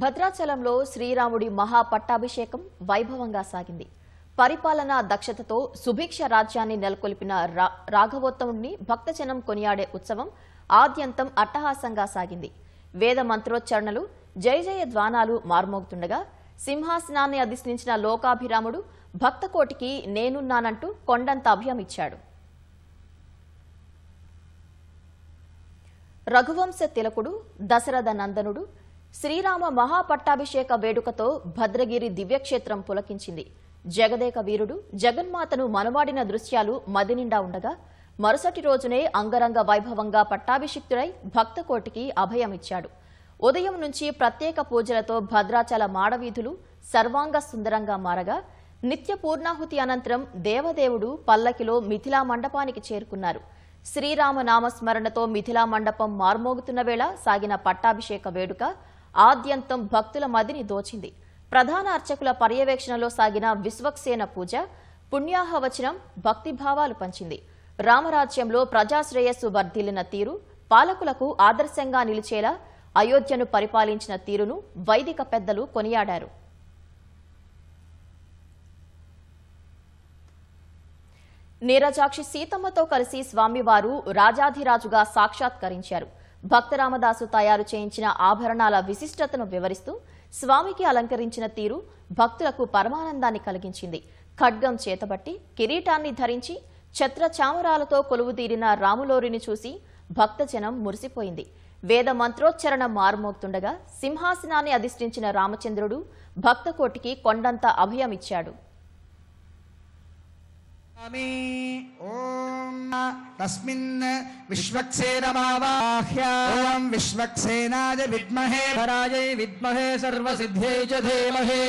భద్రాచలంలో శ్రీరాముడి మహాపట్టాభిషేకం వైభవంగా సాగింది. పరిపాలనా దక్షతతో సుభిక్ష రాజ్యాన్ని నెలకొల్పిన రాఘవోత్తముడిని భక్తజనం కొనియాడే ఉత్సవం ఆద్యంతం అట్టహాసంగా సాగింది. వేద మంత్రోచ్చరణలు, జయ జయ ధ్వానాలు మార్మోగుతుండగా సింహాసనాన్ని అధిష్ఠించిన లోకాభిరాముడు భక్తకోటికి నేనున్నానంటూ కొండంత అభయమిచ్చాడు. రఘువంశ తిలకుడు దశరథ నందనుడు శ్రీరామ మహాపట్టాభిషేక వేడుకతో భద్రగిరి దివ్యక్షేత్రం పులకించింది. జగదేక వీరుడు జగన్మాతను మనవాడిన దృశ్యాలు మదినిండా ఉండగా మరుసటి రోజునే అంగరంగ వైభవంగా పట్టాభిషిక్తుడై భక్తకోటికి అభయమిచ్చాడు. ఉదయం నుంచి ప్రత్యేక పూజలతో భద్రాచల మాడవీధులు సర్వాంగ సుందరంగా మారగా నిత్య పూర్ణాహుతి అనంతరం దేవదేవుడు పల్లకిలో మిథిలా మండపానికి చేరుకున్నారు. శ్రీరామ నామస్మరణతో మిథిలా మండపం మార్మోగుతున్న వేళ సాగిన పట్టాభిషేక వేడుక ఆద్యంతం భక్తుల మదిని దోచింది. ప్రధాన అర్చకుల పర్యవేక్షణలో సాగిన విశ్వక్సేన పూజ పుణ్యాహవచనం భక్తిభావాలు పంచింది. రామరాజ్యంలో ప్రజాశ్రేయస్సు వర్ధిల్లిన తీరు, పాలకులకు ఆదర్శంగా నిలిచేలా అయోధ్యను పరిపాలించిన తీరును వైదిక పెద్దలు కొనియాడారు. నీరజాక్షి సీతమ్మతో కలిసి స్వామివారు రాజాధిరాజుగా సాక్షాత్కరించారు. భక్తరామదాసు తయారు చేయించిన ఆభరణాల విశిష్టతను వివరిస్తూ స్వామికి అలంకరించిన తీరు భక్తులకు పరమానందాన్ని కలిగించింది. ఖడ్గం చేతబట్టి కిరీటాన్ని ధరించి ఛత్ర చామరాలతో కొలువుదీరిన రాములోరిని చూసి భక్తజనం మురిసిపోయింది. వేద మంత్రోచ్చరణ మారుమోగుతుండగా సింహాసనాన్ని అధిష్ఠించిన రామచంద్రుడు భక్తకోటికి కొండంత అభయమిచ్చాడు. తస్మిన్ విశ్వక్సేనమావాహ్య ఓం విశ్వక్సేనాయ విద్మహే వరాయై విద్మహే సర్వసిద్ధ్యై చ ధీమహి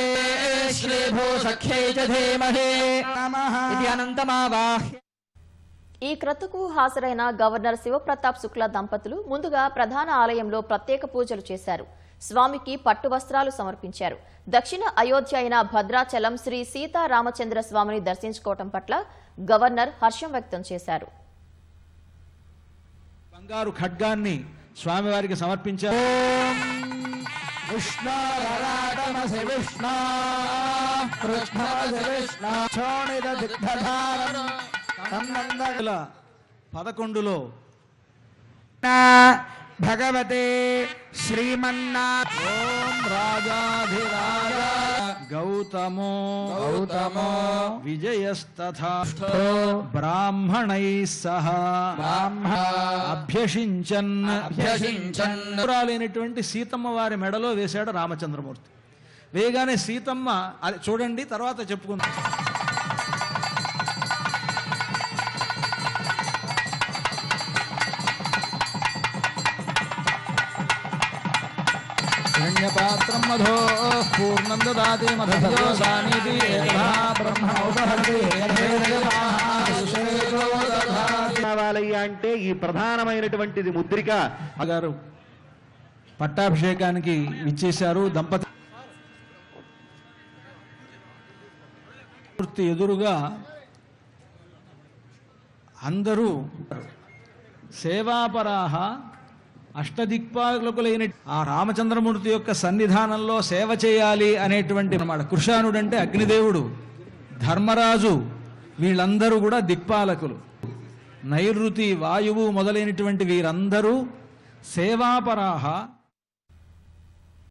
శ్రీభూ సఖ్యై చ ధీమహి నమః ఇది అనంతమావాహ్య. ఈ క్రతుకు హాజరైన గవర్నర్ శివప్రతాప్ శుక్లా దంపతులు ముందుగా ప్రధాన ఆలయంలో ప్రత్యేక పూజలు చేశారు. స్వామికి పట్టు వస్త్రాలు సమర్పించారు. దక్షిణ అయోధ్య అయిన భద్రాచలం శ్రీ సీతారామచంద్ర స్వామిని దర్శించుకోవటం పట్ల గవర్నర్ హర్షం వ్యక్తం చేశారు. బంగారు ఖడ్గాన్ని స్వామివారికి సమర్పించారు. పదకొండులో భగవతే శ్రీమన్నాథ ఓం రాజాధిరాజ గౌతమో విజయస్తథా బ్రాహ్మణై సహ అభ్యషించన్ లేనటువంటి సీతమ్మ వారి మెడలో వేశాడు రామచంద్రమూర్తి. వేగానే సీతమ్మ అది చూడండి, తర్వాత చెప్పుకుందాం. పాత్రం మధో పూర్ణం దదాతి మధోసానిధి అంటే ఈ ప్రధానమైనటువంటిది ముద్రిక గారు పట్టాభిషేకానికి విచ్చేశారు. దంపతి ఎదురుగా అందరూ సేవాపరాహ అష్టదిక్పాలకులైన ఆ రామచంద్రమూర్తి యొక్క సన్నిధానంలో సేవ చేయాలి అనేటువంటి అన్నమాట. కృషానుడు అంటే అగ్నిదేవుడు, ధర్మరాజు, వీళ్ళందరూ కూడా దిక్పాలకులు. నైరుతి, వాయువు మొదలైనటువంటి వీరందరూ సేవాపరాహ